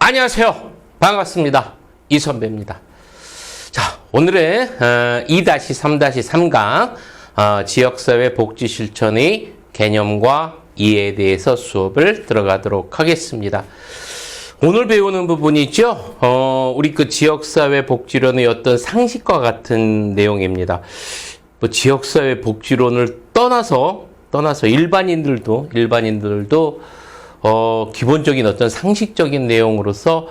안녕하세요. 반갑습니다. 이선배입니다. 자, 오늘은 2-3-3강 지역사회 복지 실천의 개념과 이해에 대해서 수업을 들어가도록 하겠습니다. 오늘 배우는 부분이죠. 우리 그 지역사회 복지론의 어떤 상식과 같은 내용입니다. 뭐 지역사회 복지론을 떠나서 일반인들도 기본적인 어떤 상식적인 내용으로서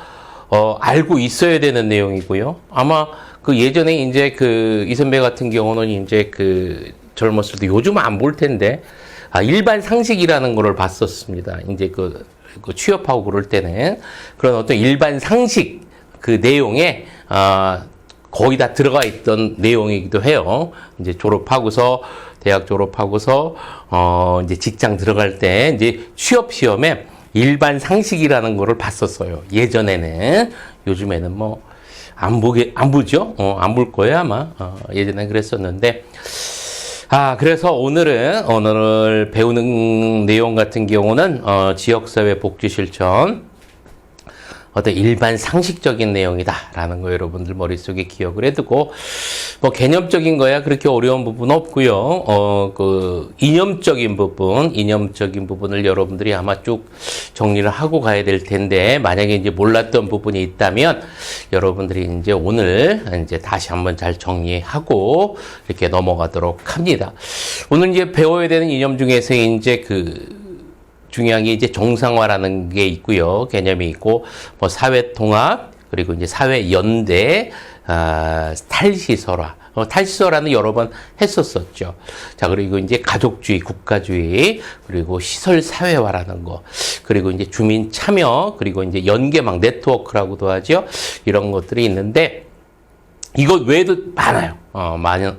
알고 있어야 되는 내용이고요. 아마 그 예전에 이제 그 이선배 같은 경우는 이제 그 젊었을 때 요즘은 안 볼 텐데 일반 상식이라는 거를 봤었습니다. 이제 그 취업하고 그럴 때는 그런 어떤 일반 상식 그 내용에 거의 다 들어가 있던 내용이기도 해요. 이제 대학 졸업하고서 이제 직장 들어갈 때 이제 취업 시험에 일반 상식이라는 거를 봤었어요. 예전에는. 요즘에는 뭐 안 보죠? 안 볼 거예요, 아마. 예전에 그랬었는데. 그래서 오늘 배우는 내용 같은 경우는 지역사회 복지 실천 어떤 일반 상식적인 내용이다라는 거 여러분들 머릿속에 기억을 해두고, 뭐 개념적인 거야 그렇게 어려운 부분 없고요. 그 이념적인 부분을 여러분들이 아마 쭉 정리를 하고 가야 될 텐데, 만약에 이제 몰랐던 부분이 있다면 여러분들이 이제 오늘 이제 다시 한번 잘 정리하고 이렇게 넘어가도록 합니다. 오늘 이제 배워야 되는 이념 중에서 이제 중요한 게 이제 정상화라는 게 있고요. 개념이 있고, 뭐 사회통합, 그리고 이제 사회연대, 탈시설화. 탈시설화는 여러 번 했었었죠. 자, 그리고 이제 가족주의, 국가주의, 그리고 시설사회화라는 거, 그리고 이제 주민 참여, 그리고 이제 연계망, 네트워크라고도 하죠. 이런 것들이 있는데, 이것 외에도 많아요.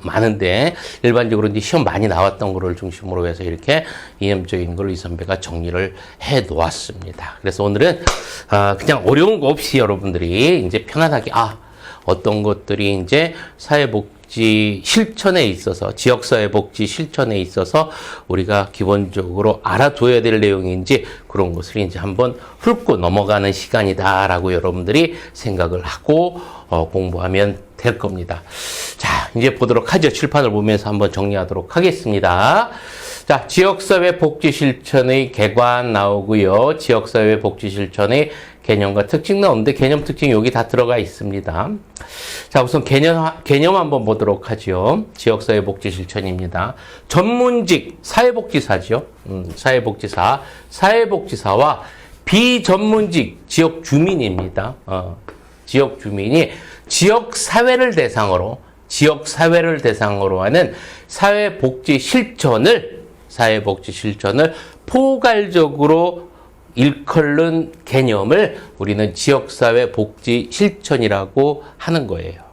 많은데, 일반적으로 이제 시험 많이 나왔던 거를 중심으로 해서 이렇게 이념적인 걸 이 선배가 정리를 해 놓았습니다. 그래서 오늘은, 그냥 어려운 거 없이 여러분들이 이제 편안하게, 어떤 것들이 이제 사회복지 실천에 있어서, 지역사회복지 실천에 있어서 우리가 기본적으로 알아둬야 될 내용인지 그런 것을 이제 한번 훑고 넘어가는 시간이다라고 여러분들이 생각을 하고 공부하면 될 겁니다. 자, 이제 보도록 하죠. 칠판을 보면서 한번 정리하도록 하겠습니다. 자, 지역사회 복지 실천의 개관 나오고요. 지역사회 복지 실천의 개념과 특징 나오는데 개념 특징 여기 다 들어가 있습니다. 자, 우선 개념 한번 보도록 하죠. 지역사회 복지 실천입니다. 전문직 사회복지사죠. 사회복지사와 비전문직 지역 주민입니다. 지역 주민이 지역 사회를 대상으로 하는 사회복지 실천을 포괄적으로 일컬는 개념을 우리는 지역사회 복지 실천이라고 하는 거예요.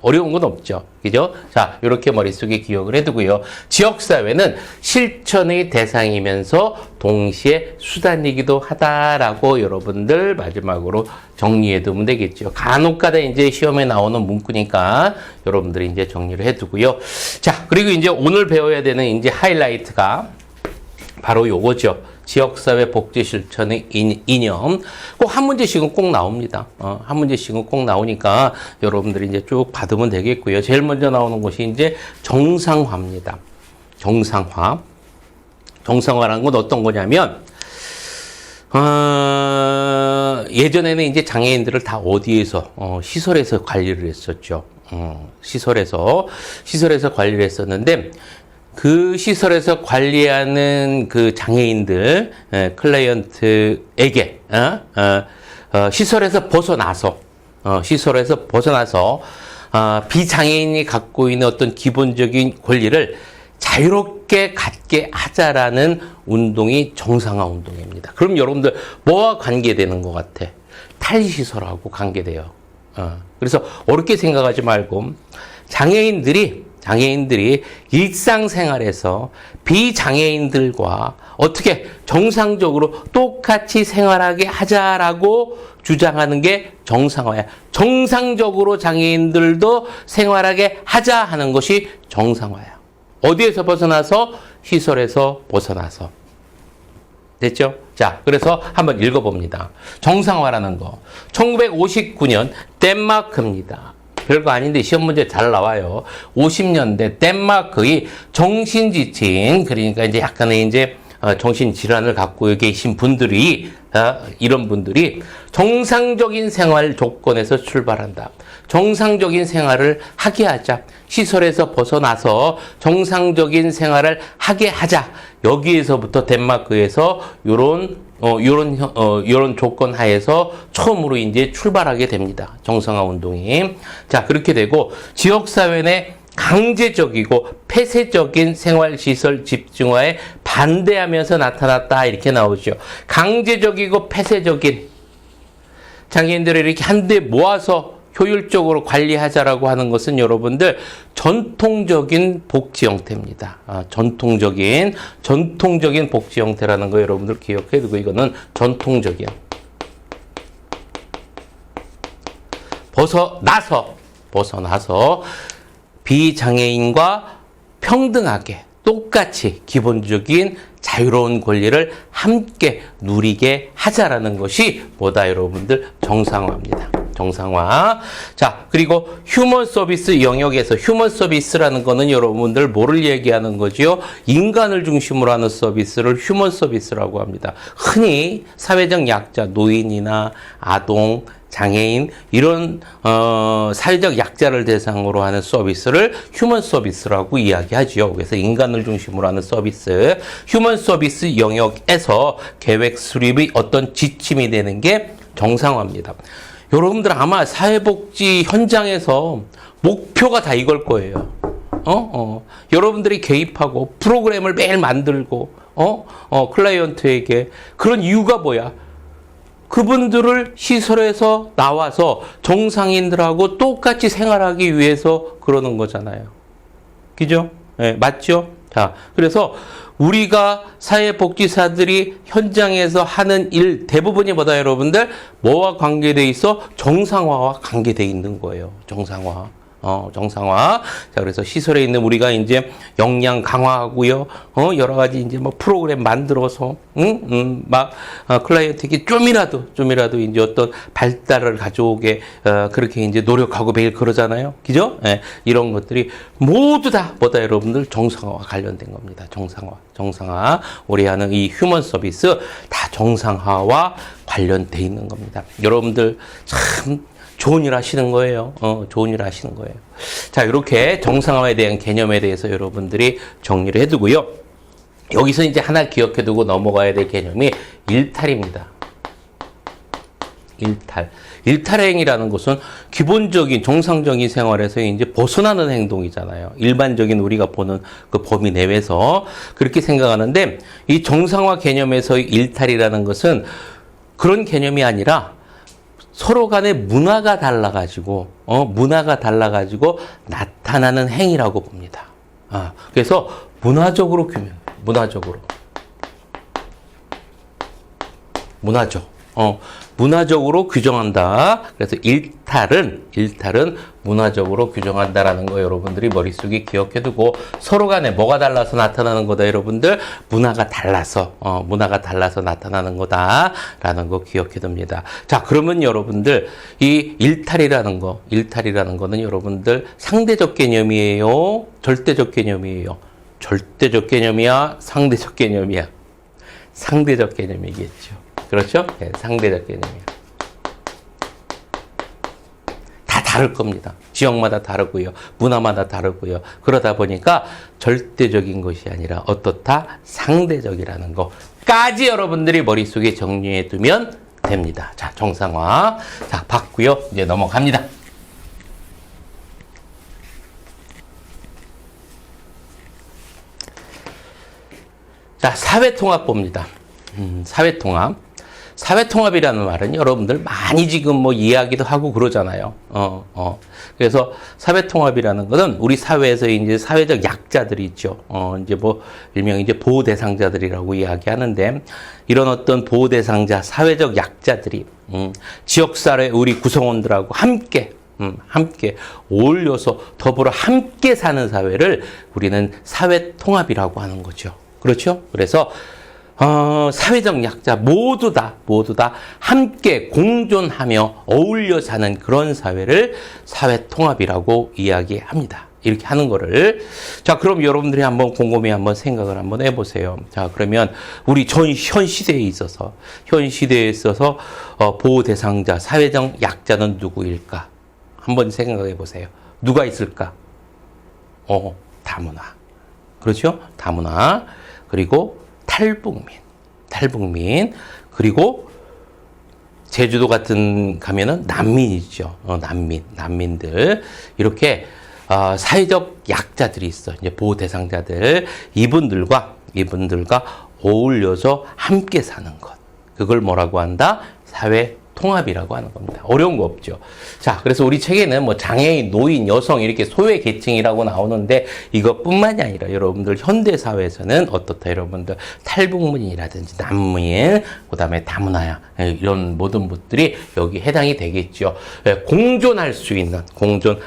어려운 건 없죠. 그죠? 자, 이렇게 머릿속에 기억을 해두고요. 지역사회는 실천의 대상이면서 동시에 수단이기도 하다라고 여러분들 마지막으로 정리해두면 되겠죠. 간혹가다 이제 시험에 나오는 문구니까 여러분들이 이제 정리를 해두고요. 자, 그리고 이제 오늘 배워야 되는 이제 하이라이트가 바로 요거죠. 지역사회 복지 실천의 이념. 꼭 한 문제씩은 꼭 나옵니다. 한 문제씩은 꼭 나오니까 여러분들이 이제 쭉 받으면 되겠고요. 제일 먼저 나오는 것이 이제 정상화입니다. 정상화라는 건 어떤 거냐면, 예전에는 이제 장애인들을 다 어디에서, 시설에서 관리를 했었죠. 시설에서 관리를 했었는데, 그 시설에서 관리하는 그 장애인들, 클라이언트에게, 시설에서 벗어나서, 비장애인이 갖고 있는 어떤 기본적인 권리를 자유롭게 갖게 하자라는 운동이 정상화 운동입니다. 그럼 여러분들 뭐와 관계되는 것 같아? 탈시설하고 관계돼요. 그래서 어렵게 생각하지 말고, 장애인들이 일상생활에서 비장애인들과 어떻게 정상적으로 똑같이 생활하게 하자라고 주장하는 게 정상화야. 정상적으로 장애인들도 생활하게 하자 하는 것이 정상화야. 어디에서 벗어나서? 시설에서 벗어나서. 됐죠? 자, 그래서 한번 읽어봅니다. 정상화라는 거. 1959년 덴마크입니다. 별거 아닌데 시험 문제 잘 나와요. 50년대 덴마크의 정신지친, 그러니까 이제 약간의 이제 정신질환을 갖고 계신 분들이, 이런 분들이 정상적인 생활 조건에서 출발한다. 정상적인 생활을 하게 하자. 시설에서 벗어나서 정상적인 생활을 하게 하자. 여기에서부터 덴마크에서 요런 조건 하에서 처음으로 이제 출발하게 됩니다. 정상화 운동이. 자, 그렇게 되고 지역사회 내 강제적이고 폐쇄적인 생활시설 집중화에 반대하면서 나타났다. 이렇게 나오죠. 강제적이고 폐쇄적인 장애인들을 이렇게 한데 모아서 효율적으로 관리하자라고 하는 것은 여러분들 전통적인 복지 형태입니다. 전통적인 복지 형태라는 거 여러분들 기억해 두고, 이거는 전통적인. 벗어나서 비장애인과 평등하게 똑같이 기본적인 자유로운 권리를 함께 누리게 하자라는 것이 뭐다 여러분들? 정상화입니다. 정상화. 자, 그리고 휴먼 서비스 영역에서 휴먼 서비스라는 거는 여러분들 뭐를 얘기하는 거지요? 인간을 중심으로 하는 서비스를 휴먼 서비스라고 합니다. 흔히 사회적 약자, 노인이나 아동, 장애인 이런 사회적 약자를 대상으로 하는 서비스를 휴먼 서비스라고 이야기하죠. 그래서 인간을 중심으로 하는 서비스, 휴먼 서비스 영역에서 계획 수립의 어떤 지침이 되는 게 정상화입니다. 여러분들 아마 사회복지 현장에서 목표가 다 이걸 거예요. 여러분들이 개입하고 프로그램을 매일 만들고 클라이언트에게 그런 이유가 뭐야? 그분들을 시설에서 나와서 정상인들하고 똑같이 생활하기 위해서 그러는 거잖아요. 그죠? 네, 맞죠? 자, 그래서 우리가 사회복지사들이 현장에서 하는 일 대부분이 뭐다 여러분들? 뭐와 관계돼 있어? 정상화와 관계돼 있는 거예요. 정상화. 정상화. 자, 그래서 시설에 있는 우리가 이제 역량 강화하고요. 여러 가지 이제 뭐 프로그램 만들어서, 클라이언트에게 좀이라도 이제 어떤 발달을 가져오게, 그렇게 이제 노력하고 매일 그러잖아요. 그죠? 예, 이런 것들이 모두 다 뭐다 여러분들? 정상화와 관련된 겁니다. 정상화. 우리 하는 이 휴먼 서비스 다 정상화와 관련돼 있는 겁니다. 여러분들 참 좋은 일 하시는 거예요. 좋은 일 하시는 거예요. 자, 이렇게 정상화에 대한 개념에 대해서 여러분들이 정리를 해두고요. 여기서 이제 하나 기억해두고 넘어가야 될 개념이 일탈입니다. 일탈행위라는 것은 기본적인 정상적인 생활에서 이제 벗어나는 행동이잖아요. 일반적인 우리가 보는 그 범위 내에서 그렇게 생각하는데, 이 정상화 개념에서의 일탈이라는 것은 그런 개념이 아니라 서로 간의 문화가 달라가지고 나타나는 행위라고 봅니다. 그래서 문화적. 문화적으로 규정한다. 그래서 일탈은 문화적으로 규정한다라는 거 여러분들이 머릿속에 기억해두고, 서로 간에 뭐가 달라서 나타나는 거다 여러분들? 문화가 달라서 나타나는 거다라는 거 기억해둡니다. 자, 그러면 여러분들 이 일탈이라는 거는 여러분들 상대적 개념이에요? 절대적 개념이에요? 절대적 개념이야? 상대적 개념이야? 상대적 개념이겠죠. 그렇죠? 네, 상대적 개념이야. 다 다를 겁니다. 지역마다 다르고요. 문화마다 다르고요. 그러다 보니까 절대적인 것이 아니라 어떻다? 상대적이라는 거까지 여러분들이 머릿속에 정리해 두면 됩니다. 자, 정상화. 자, 봤고요. 이제 넘어갑니다. 자, 사회통합 봅니다. 사회통합이라는 말은 여러분들 많이 지금 뭐 이야기도 하고 그러잖아요. 그래서 사회통합이라는 것은 우리 사회에서 이제 사회적 약자들이 있죠. 이제 뭐 일명 이제 보호 대상자들이라고 이야기하는데, 이런 어떤 보호 대상자, 사회적 약자들이 지역사회 우리 구성원들하고 함께 어울려서 더불어 함께 사는 사회를 우리는 사회통합이라고 하는 거죠. 그렇죠? 그래서 사회적 약자 모두 다 함께 공존하며 어울려 사는 그런 사회를 사회통합이라고 이야기합니다. 이렇게 하는 거를. 자, 그럼 여러분들이 한번 곰곰이 한번 생각을 한번 해보세요. 자, 그러면 우리 현 시대에 있어서 보호 대상자, 사회적 약자는 누구일까? 한번 생각해 보세요. 누가 있을까? 다문화. 그렇죠? 다문화. 그리고 탈북민. 그리고 제주도 같은 가면은 난민이죠. 난민들. 이렇게 사회적 약자들이 있어. 이제 보호 대상자들. 이분들과 어울려서 함께 사는 것. 그걸 뭐라고 한다? 사회 통합이라고 하는 겁니다. 어려운 거 없죠. 자, 그래서 우리 책에는 뭐 장애인, 노인, 여성 이렇게 소외 계층이라고 나오는데 이것뿐만이 아니라 여러분들 현대 사회에서는 어떻다 여러분들 탈북민이라든지 난민, 그다음에 다문화 이런 모든 분들이 여기 해당이 되겠죠. 공존할 수 있는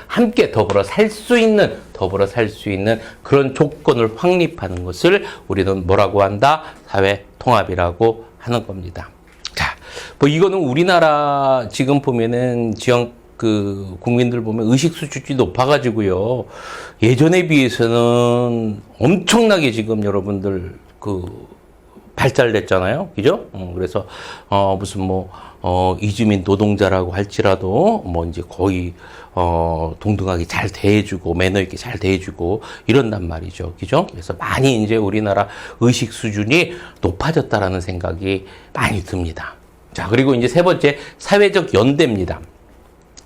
함께 더불어 살 수 있는 그런 조건을 확립하는 것을 우리는 뭐라고 한다? 사회 통합이라고 하는 겁니다. 뭐 이거는 우리나라 지금 보면은 지역 국민들 보면 의식 수준이 높아가지고요. 예전에 비해서는 엄청나게 지금 여러분들 발달됐잖아요. 그죠? 그래서 무슨 이주민 노동자라고 할지라도 이제 거의 동등하게 잘 대해주고 매너 있게 잘 대해주고 이런단 말이죠. 그죠? 그래서 많이 이제 우리나라 의식 수준이 높아졌다라는 생각이 많이 듭니다. 자, 그리고 이제 세 번째, 사회적 연대입니다.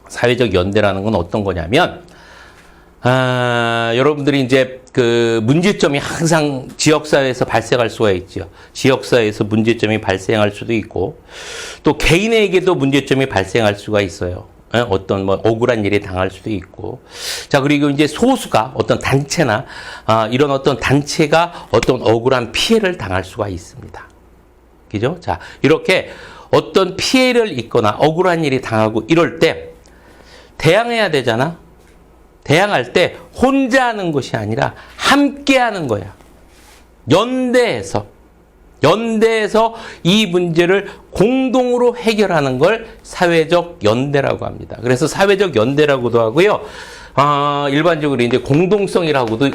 사회적 연대라는 건 어떤 거냐면, 여러분들이 이제 문제점이 항상 지역사회에서 발생할 수가 있죠. 지역사회에서 문제점이 발생할 수도 있고, 또 개인에게도 문제점이 발생할 수가 있어요. 어떤 억울한 일이 당할 수도 있고. 자, 그리고 이제 소수가 어떤 단체나, 이런 어떤 단체가 어떤 억울한 피해를 당할 수가 있습니다. 그죠? 자, 이렇게 어떤 피해를 입거나 억울한 일이 당하고 이럴 때 대항해야 되잖아. 대항할 때 혼자 하는 것이 아니라 함께 하는 거야. 연대해서 이 문제를 공동으로 해결하는 걸 사회적 연대라고 합니다. 그래서 사회적 연대라고도 하고요. 일반적으로 이제 공동성이라고도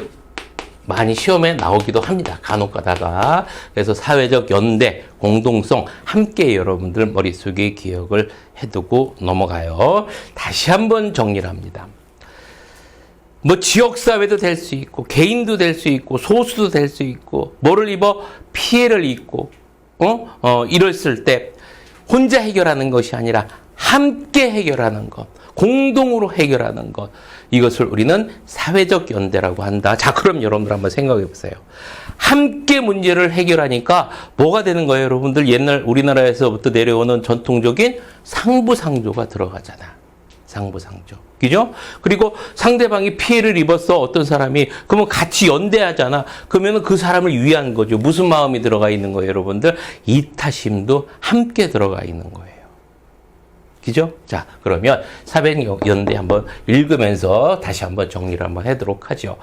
많이 시험에 나오기도 합니다. 간혹 가다가. 그래서 사회적 연대, 공동성 함께 여러분들 머릿속에 기억을 해두고 넘어가요. 다시 한번 정리를 합니다. 지역사회도 될 수 있고, 개인도 될 수 있고, 소수도 될 수 있고, 피해를 입고, 이랬을 때 혼자 해결하는 것이 아니라 함께 해결하는 것, 공동으로 해결하는 것. 이것을 우리는 사회적 연대라고 한다. 자, 그럼 여러분들 한번 생각해 보세요. 함께 문제를 해결하니까 뭐가 되는 거예요, 여러분들? 옛날 우리나라에서부터 내려오는 전통적인 상부상조가 들어가잖아. 상부상조. 그죠? 그리고 상대방이 피해를 입었어, 어떤 사람이. 그러면 같이 연대하잖아. 그러면 그 사람을 위한 거죠. 무슨 마음이 들어가 있는 거예요, 여러분들? 이타심도 함께 들어가 있는 거예요. 그죠? 자, 그러면 사회적 연대 한번 읽으면서 다시 한번 정리를 한번 하도록 하죠.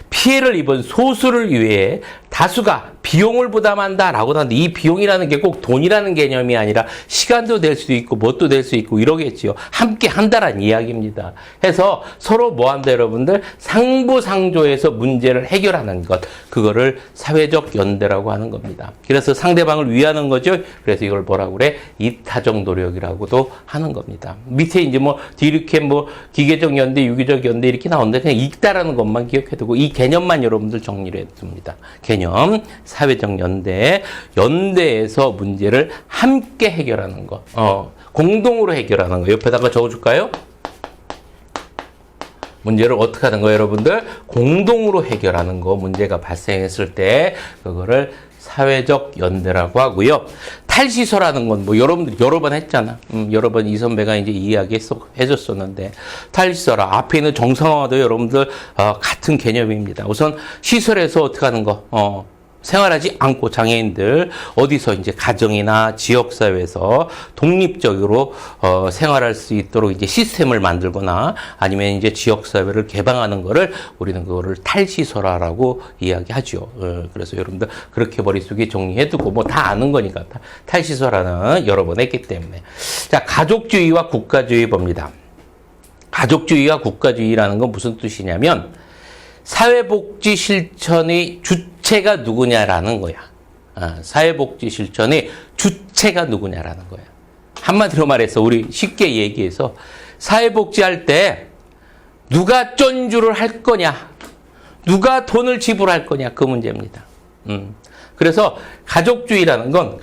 피해를 입은 소수를 위해 다수가 비용을 부담한다라고 하는데 이 비용이라는 게 꼭 돈이라는 개념이 아니라 시간도 될 수도 있고 뭣도 될 수 있고 이러겠지요. 함께 한다라는 이야기입니다. 해서 서로 뭐 한다 여러분들? 상부상조해서 문제를 해결하는 것. 그거를 사회적 연대라고 하는 겁니다. 그래서 상대방을 위하는 거죠. 그래서 이걸 뭐라고 그래? 이타적 노력이라고도 하는 겁니다. 밑에 이제 이렇게 기계적 연대, 유기적 연대 이렇게 나오는데 그냥 있다라는 것만 기억해두고 이 개념만 여러분들 정리를 해둡니다. 개념, 사회적 연대, 연대에서 문제를 함께 해결하는 것, 공동으로 해결하는 것. 옆에다가 적어줄까요? 문제를 어떻게 하는 거예요, 여러분들? 공동으로 해결하는 거. 문제가 발생했을 때 그거를 사회적 연대라고 하고요. 탈시설하는 건 여러분들 여러 번 했잖아. 여러 번 이 선배가 이제 이야기 해줬었는데 탈시설 앞에 있는 정상화도 여러분들 같은 개념입니다. 우선 시설에서 어떻게 하는 거? 생활하지 않고 장애인들 어디서 이제 가정이나 지역사회에서 독립적으로 생활할 수 있도록 이제 시스템을 만들거나 아니면 이제 지역사회를 개방하는 거를 우리는 그거를 탈시설화라고 이야기하죠. 그래서 여러분들 그렇게 머릿속에 정리해두고 뭐 다 아는 거니까 탈시설화는 여러 번 했기 때문에. 자, 가족주의와 국가주의 봅니다. 가족주의와 국가주의라는 건 무슨 뜻이냐면 사회복지 실천의 주체가 누구냐라는 거야. 사회복지 실천의 주체가 누구냐라는 거야. 한마디로 말해서 우리 쉽게 얘기해서 사회복지 할 때 누가 쩐주를 할 거냐, 누가 돈을 지불할 거냐, 그 문제입니다. 그래서 가족주의라는 건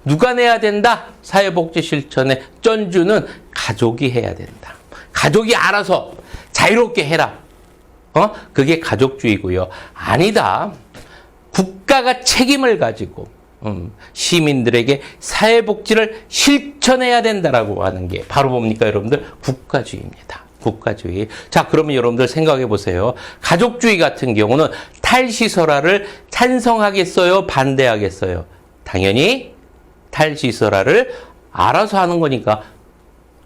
누가 내야 된다. 사회복지 실천의 쩐주는 가족이 해야 된다. 가족이 알아서 자유롭게 해라. 그게 가족주의고요. 아니다. 국가가 책임을 가지고 시민들에게 사회복지를 실천해야 된다라고 하는 게 바로 뭡니까, 여러분들? 국가주의입니다. 국가주의. 자, 그러면 여러분들 생각해 보세요. 가족주의 같은 경우는 탈시설화를 찬성하겠어요? 반대하겠어요? 당연히 탈시설화를 알아서 하는 거니까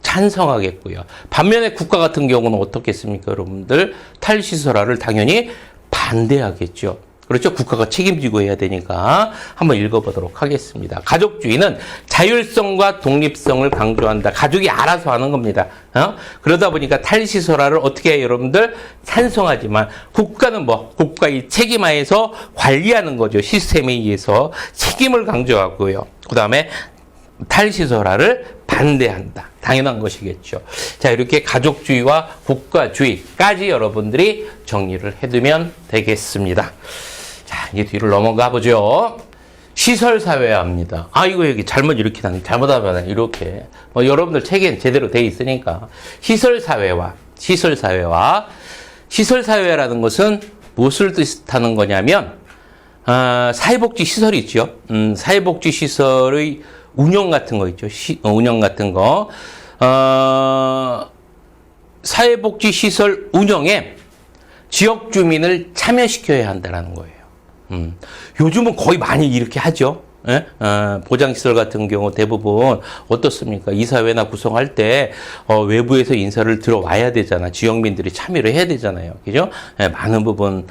찬성하겠고요. 반면에 국가 같은 경우는 어떻겠습니까, 여러분들? 탈시설화를 당연히 반대하겠죠. 그렇죠? 국가가 책임지고 해야 되니까 한번 읽어보도록 하겠습니다. 가족주의는 자율성과 독립성을 강조한다. 가족이 알아서 하는 겁니다. 그러다 보니까 탈시설화를 어떻게 해요, 여러분들? 찬성하지만 국가는 국가의 책임하에서 관리하는 거죠. 시스템에 의해서 책임을 강조하고요. 그 다음에 탈시설화를 반대한다. 당연한 것이겠죠. 자, 이렇게 가족주의와 국가주의까지 여러분들이 정리를 해두면 되겠습니다. 자, 이제 뒤를 넘어가 보죠. 시설사회화입니다. 이거 여기 잘못 이렇게 잘못하면 이렇게. 여러분들 책엔 제대로 돼 있으니까. 시설사회화라는 것은 무엇을 뜻하는 거냐면, 사회복지 시설이 있죠. 사회복지 시설의 운영 같은 거 있죠. 운영 같은 거. 사회복지 시설 운영에 지역 주민을 참여시켜야 한다는 거예요. 요즘은 거의 많이 이렇게 하죠. 예? 보장시설 같은 경우 대부분 어떻습니까? 이사회나 구성할 때 외부에서 인사를 들어와야 되잖아. 지역민들이 참여를 해야 되잖아요. 그죠? 예, 많은 부분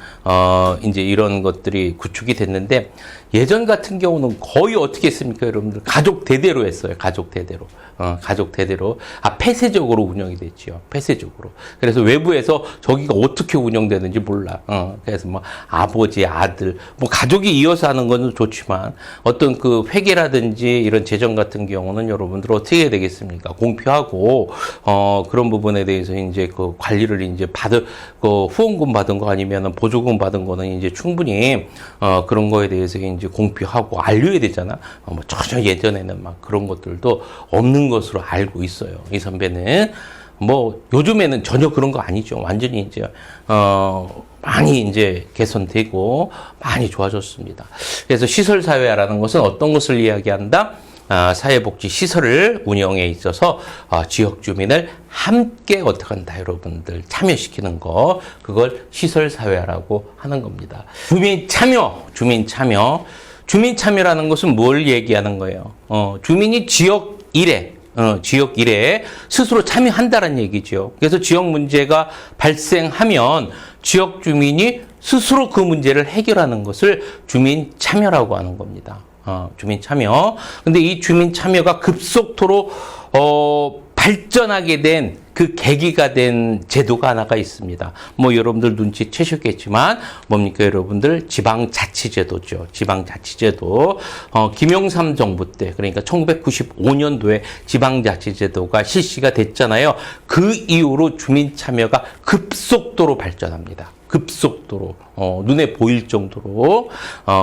이제 이런 것들이 구축이 됐는데 예전 같은 경우는 거의 어떻게 했습니까, 여러분들? 가족 대대로 했어요. 가족 대대로. 폐쇄적으로 운영이 됐죠. 폐쇄적으로. 그래서 외부에서 저기가 어떻게 운영되는지 몰라. 그래서 아버지, 아들, 가족이 이어서 하는 건 좋지만 어떤 그 회계라든지 이런 재정 같은 경우는 여러분들 어떻게 해야 되겠습니까? 공표하고, 그런 부분에 대해서 이제 그 관리를 이제 후원금 받은 거 아니면 보조금 받은 거는 이제 충분히, 그런 거에 대해서 이제 공표하고 알려야 되잖아. 전혀 예전에는 그런 것들도 없는 것으로 알고 있어요. 이 선배는. 요즘에는 전혀 그런 거 아니죠. 완전히 이제, 많이 이제 개선되고 많이 좋아졌습니다. 그래서 시설사회화라는 것은 어떤 것을 이야기한다? 사회복지 시설을 운영에 있어서 지역 주민을 함께 어떻게 한다, 여러분들 참여시키는 거, 그걸 시설사회화라고 하는 겁니다. 주민 참여라는 것은 뭘 얘기하는 거예요? 주민이 지역 일에 스스로 참여한다는 얘기죠. 그래서 지역 문제가 발생하면 지역 주민이 스스로 그 문제를 해결하는 것을 주민 참여라고 하는 겁니다. 주민 참여. 근데 이 주민 참여가 급속도로 발전하게 된 그 계기가 된 제도가 하나가 있습니다. 여러분들 눈치채셨겠지만 뭡니까, 여러분들? 지방자치제도죠. 지방자치제도. 김영삼 정부 때, 그러니까 1995년도에 지방자치제도가 실시가 됐잖아요. 그 이후로 주민 참여가 급속도로 발전합니다. 급속도로 눈에 보일 정도로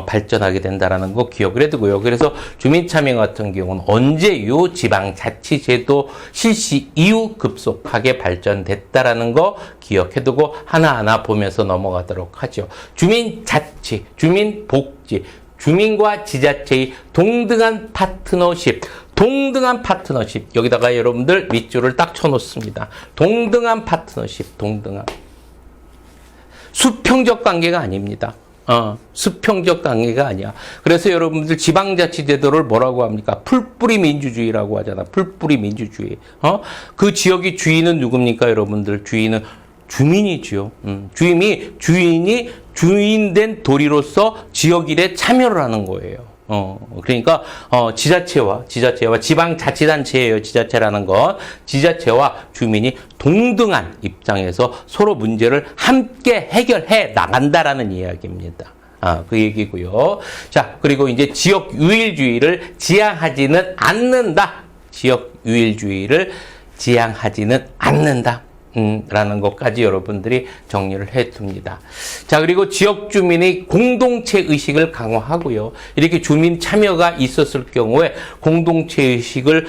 발전하게 된다라는 거 기억을 해두고요. 그래서 주민참여 같은 경우는 언제 이후 지방자치제도 실시 이후 급속하게 발전됐다라는 거 기억해두고 하나하나 보면서 넘어가도록 하죠. 주민자치, 주민복지, 주민과 지자체의 동등한 파트너십. 여기다가 여러분들 밑줄을 딱 쳐놓습니다. 동등한 파트너십, 동등한. 수평적 관계가 아닙니다. 수평적 단계가 아니야. 그래서 여러분들 지방자치제도를 뭐라고 합니까? 풀뿌리 민주주의라고 하잖아. 풀뿌리 민주주의. 그 지역의 주인은 누굽니까, 여러분들? 주인은 주민이지요. 주인이 주인된 도리로서 지역 일에 참여를 하는 거예요. 그러니까 지자체와 지방자치단체예요. 지자체라는 건 지자체와 주민이 동등한 입장에서 서로 문제를 함께 해결해 나간다라는 이야기입니다. 그 얘기고요. 자, 그리고 이제 지역 유일주의를 지향하지는 않는다. 지역 유일주의를 지향하지는 않는다. 라는 것까지 여러분들이 정리를 해 둡니다. 자, 그리고 지역 주민의 공동체 의식을 강화하고요. 이렇게 주민 참여가 있었을 경우에 공동체 의식을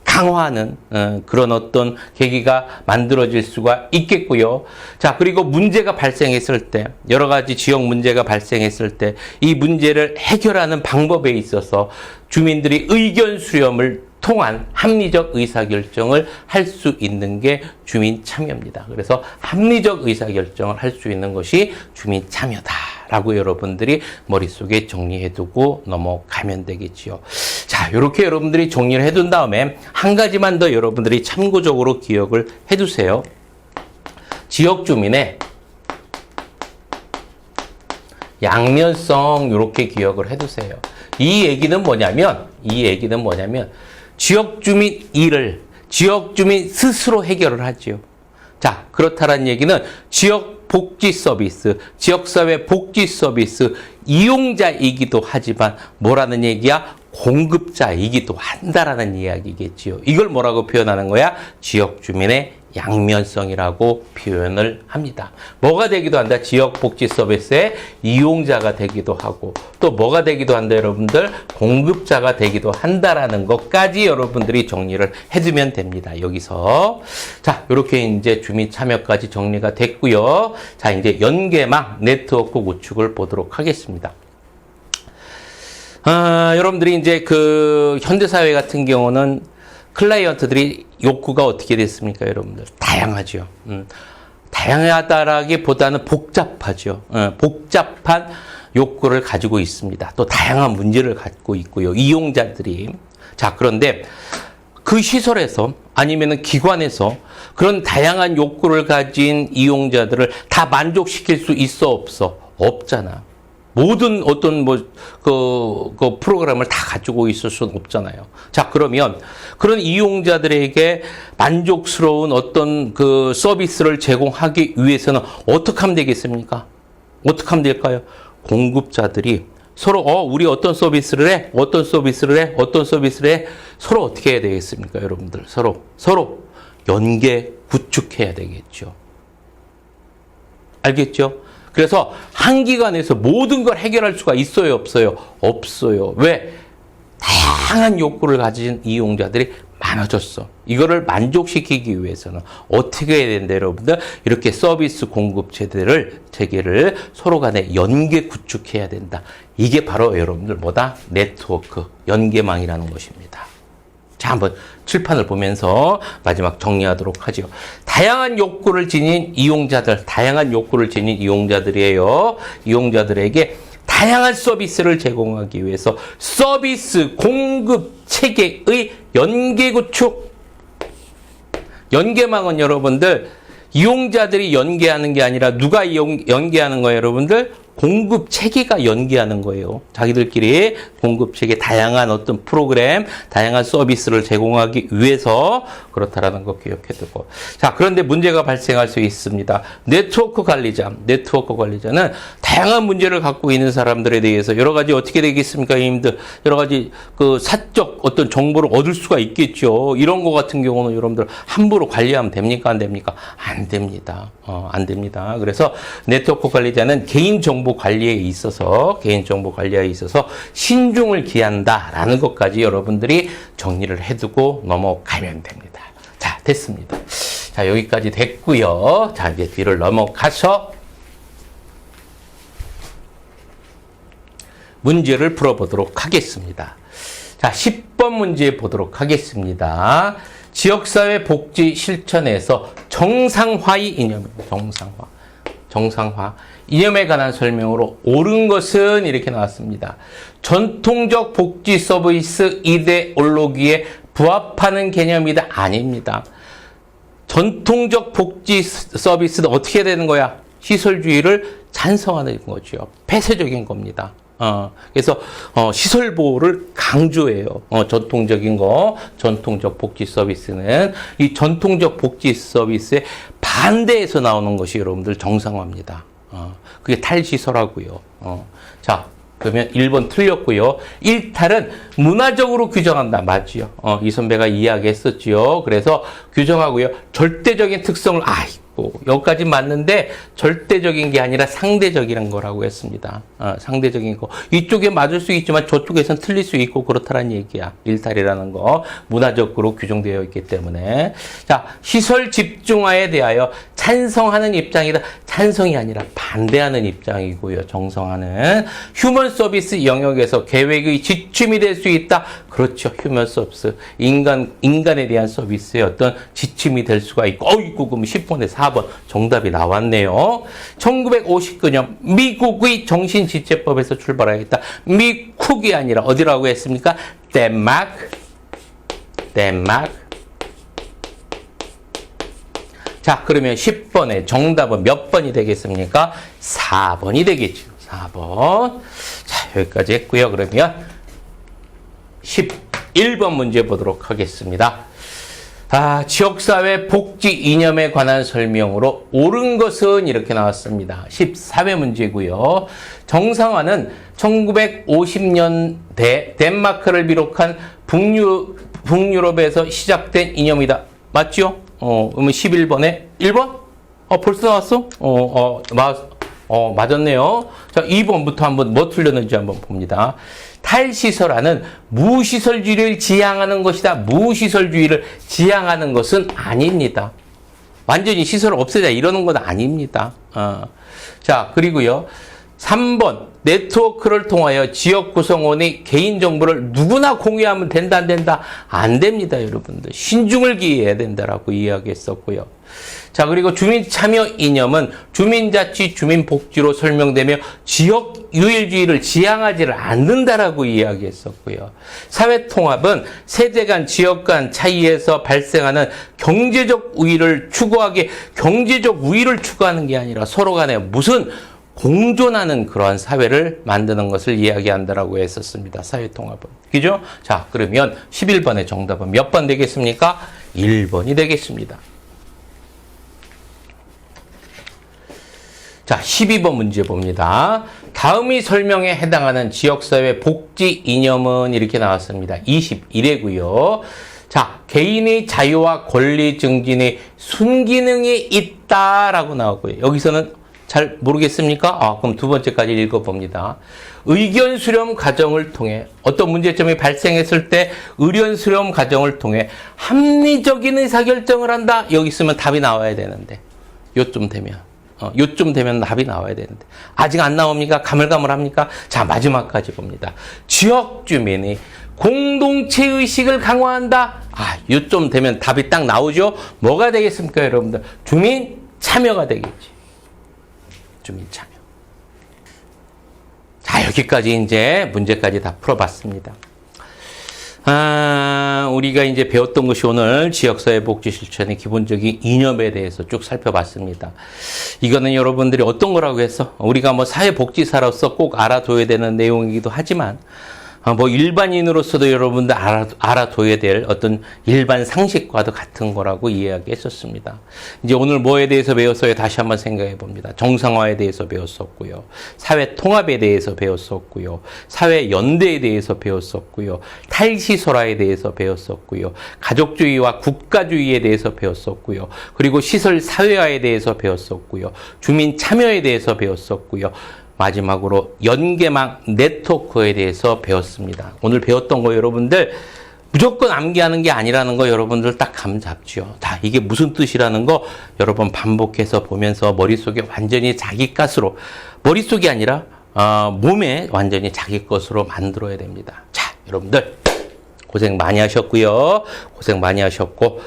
강화하는 그런 어떤 계기가 만들어질 수가 있겠고요. 자, 그리고 문제가 발생했을 때, 여러 가지 지역 문제가 발생했을 때 이 문제를 해결하는 방법에 있어서 주민들이 의견 수렴을 통한 합리적 의사결정을 할 수 있는 게 주민 참여입니다. 그래서 합리적 의사결정을 할 수 있는 것이 주민 참여다라고 여러분들이 머릿속에 정리해두고 넘어가면 되겠지요. 자, 이렇게 여러분들이 정리를 해둔 다음에 한 가지만 더 여러분들이 참고적으로 기억을 해두세요. 지역 주민의 양면성 이렇게 기억을 해두세요. 이 얘기는 뭐냐면 지역 주민 일을 지역 주민 스스로 해결을 하지요. 자, 그렇다는 얘기는 지역 복지 서비스, 지역사회 복지 서비스 이용자이기도 하지만 뭐라는 얘기야? 공급자이기도 한다라는 이야기겠지요. 이걸 뭐라고 표현하는 거야? 지역 주민의 양면성이라고 표현을 합니다. 뭐가 되기도 한다? 지역 복지 서비스의 이용자가 되기도 하고 또 뭐가 되기도 한다? 여러분들 공급자가 되기도 한다라는 것까지 여러분들이 정리를 해두면 됩니다. 여기서 자, 이렇게 이제 주민 참여까지 정리가 됐고요. 자, 이제 연계망 네트워크 구축을 보도록 하겠습니다. 여러분들이 이제 그 현대사회 같은 경우는 클라이언트들이 욕구가 어떻게 됐습니까, 여러분들? 다양하죠. 다양하다라기보다는 복잡하죠. 복잡한 욕구를 가지고 있습니다. 또 다양한 문제를 갖고 있고요. 이용자들이. 자, 그런데 그 시설에서 아니면은 기관에서 그런 다양한 욕구를 가진 이용자들을 다 만족시킬 수 있어, 없어? 없잖아. 모든 어떤 그 프로그램을 다 가지고 있을 수는 없잖아요. 자, 그러면 그런 이용자들에게 만족스러운 어떤 그 서비스를 제공하기 위해서는 어떻게 하면 되겠습니까? 어떻게 하면 될까요? 공급자들이 서로 우리 어떤 서비스를 해? 어떤 서비스를 해? 어떤 서비스를 해? 서로 어떻게 해야 되겠습니까, 여러분들? 서로 연계 구축해야 되겠죠. 알겠죠? 그래서 한 기관에서 모든 걸 해결할 수가 있어요, 없어요? 없어요. 왜? 다양한 욕구를 가진 이용자들이 많아졌어. 이거를 만족시키기 위해서는 어떻게 해야 된다, 여러분들? 이렇게 서비스 공급 체계를 서로 간에 연계 구축해야 된다. 이게 바로 여러분들 뭐다? 네트워크, 연계망이라는 것입니다. 자, 한번 칠판을 보면서 마지막 정리하도록 하죠. 다양한 욕구를 지닌 이용자들이에요. 이용자들에게 다양한 서비스를 제공하기 위해서 서비스 공급 체계의 연계 구축. 연계망은 여러분들 이용자들이 연계하는 게 아니라 누가 연계하는 거예요, 여러분들? 공급 체계가 연계하는 거예요. 자기들끼리 공급 체계, 다양한 어떤 프로그램, 다양한 서비스를 제공하기 위해서 그렇다라는 거 기억해두고. 자, 그런데 문제가 발생할 수 있습니다. 네트워크 관리자는 다양한 문제를 갖고 있는 사람들에 대해서 여러 가지 어떻게 되겠습니까, 님들? 여러 가지 그 사적 어떤 정보를 얻을 수가 있겠죠. 이런 거 같은 경우는 여러분들 함부로 관리하면 됩니까, 안 됩니까? 안 됩니다. 안 됩니다. 그래서 네트워크 관리자는 개인정보 관리에 있어서 신중을 기한다라는 것까지 여러분들이 정리를 해두고 넘어가면 됩니다. 자, 됐습니다. 자, 여기까지 됐고요. 자, 이제 뒤를 넘어가서 문제를 풀어보도록 하겠습니다. 자, 10번 문제 보도록 하겠습니다. 지역사회 복지 실천에서 정상화의 이념입니다. 정상화. 정상화. 이념에 관한 설명으로 옳은 것은 이렇게 나왔습니다. 전통적 복지 서비스 이데올로기에 부합하는 개념이다. 아닙니다. 전통적 복지 서비스는 어떻게 되는 거야? 시설주의를 찬성하는 거죠. 폐쇄적인 겁니다. 그래서 시설 보호를 강조해요. 전통적인 거, 전통적 복지 서비스는 이 전통적 복지 서비스에 반대해서 나오는 것이 여러분들 정상화입니다. 그게 탈시설하고요. 자, 그러면 1번 틀렸고요. 일탈은 문화적으로 규정한다. 맞지요? 이 선배가 이야기했었지요. 그래서 규정하고요. 절대적인 특성을 여기까지 맞는데 절대적인 게 아니라 상대적이라는 거라고 했습니다. 상대적인 거. 이쪽에 맞을 수 있지만 저쪽에선 틀릴 수 있고 그렇다는 얘기야. 일탈이라는 거. 문화적으로 규정되어 있기 때문에. 자, 시설 집중화에 대하여 찬성하는 입장이다. 찬성이 아니라 반대하는 입장이고요. 정성하는. 휴먼 서비스 영역에서 계획의 지침이 될 수 있다. 그렇죠. 휴먼 서비스. 인간에 대한 서비스의 어떤 지침이 될 수가 있고, 그럼 10번에 4번 정답이 나왔네요. 1959년 미국의 정신지체법에서 출발하겠다. 미국이 아니라 어디라고 했습니까? 덴마크. 자, 그러면 10번의 정답은 몇 번이 되겠습니까? 4번이 되겠죠. 4번. 자, 여기까지 했고요. 그러면 11번 문제 보도록 하겠습니다. 지역사회 복지 이념에 관한 설명으로 옳은 것은 이렇게 나왔습니다. 14회 문제고요. 정상화는 1950년대 덴마크를 비롯한 북유럽에서 시작된 이념이다. 맞죠? 그러면 11번에 1번? 벌써 나왔어? 맞았네요. 자, 2번부터 한번 뭐 틀렸는지 한번 봅니다. 탈시설화는 무시설주의를 지향하는 것이다. 무시설주의를 지향하는 것은 아닙니다. 완전히 시설을 없애자 이러는 건 아닙니다. 자, 그리고요. 3번 네트워크를 통하여 지역 구성원의 개인정보를 누구나 공유하면 된다 안 된다? 안 됩니다. 여러분들. 신중을 기해야 된다라고 이야기했었고요. 자, 그리고 주민참여 이념은 주민자치, 주민복지로 설명되며 지역 유일주의를 지향하지를 않는다라고 이야기했었고요. 사회통합은 세대 간, 지역 간 차이에서 발생하는 경제적 우위를 추구하는 게 아니라 서로 간에 무슨 공존하는 그러한 사회를 만드는 것을 이야기한다라고 했었습니다. 사회통합은. 그죠? 자, 그러면 11번의 정답은 몇 번 되겠습니까? 1번이 되겠습니다. 자, 12번 문제 봅니다. 다음의 설명에 해당하는 지역사회 복지 이념은 이렇게 나왔습니다. 21회고요. 자, 개인의 자유와 권리 증진의 순기능이 있다라고 나오고요. 여기서는 잘 모르겠습니까? 그럼 두 번째까지 읽어봅니다. 의견 수렴 과정을 통해 어떤 문제점이 발생했을 때 의견 수렴 과정을 통해 합리적인 의사결정을 한다. 여기 있으면 답이 나와야 되는데 요쯤 되면 답이 나와야 되는데 아직 안 나옵니까? 가물가물합니까? 자, 마지막까지 봅니다. 지역 주민이 공동체 의식을 강화한다. 요쯤 되면 답이 딱 나오죠. 뭐가 되겠습니까, 여러분들? 주민 참여가 되겠지. 주민 참여. 자, 여기까지 이제 문제까지 다 풀어봤습니다. 우리가 이제 배웠던 것이 오늘 지역사회 복지 실천의 기본적인 이념에 대해서 쭉 살펴봤습니다. 이거는 여러분들이 어떤 거라고 해서 우리가 뭐 사회복지사로서 꼭 알아둬야 되는 내용이기도 하지만 일반인으로서도 여러분들 알아둬야 될 어떤 일반 상식과도 같은 거라고 이야기했었습니다. 이제 오늘 뭐에 대해서 배웠어요? 다시 한번 생각해 봅니다. 정상화에 대해서 배웠었고요. 사회 통합에 대해서 배웠었고요. 사회 연대에 대해서 배웠었고요. 탈시설화에 대해서 배웠었고요. 가족주의와 국가주의에 대해서 배웠었고요. 그리고 시설 사회화에 대해서 배웠었고요. 주민 참여에 대해서 배웠었고요. 마지막으로 연계망 네트워크에 대해서 배웠습니다. 오늘 배웠던 거 여러분들 무조건 암기하는 게 아니라는 거 여러분들 딱 감 잡죠. 다 이게 무슨 뜻이라는 거 여러 번 반복해서 보면서 머릿속에 완전히 자기 것으로, 머릿속이 아니라 몸에 완전히 자기 것으로 만들어야 됩니다. 자, 여러분들 고생 많이 하셨고요. 고생 많이 하셨고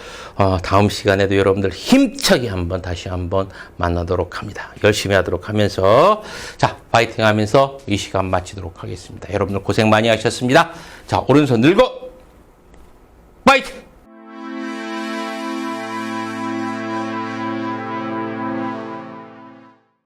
다음 시간에도 여러분들 힘차게 다시 한번 만나도록 합니다. 열심히 하도록 하면서 자 파이팅 하면서 이 시간 마치도록 하겠습니다. 여러분들 고생 많이 하셨습니다. 자 오른손 들고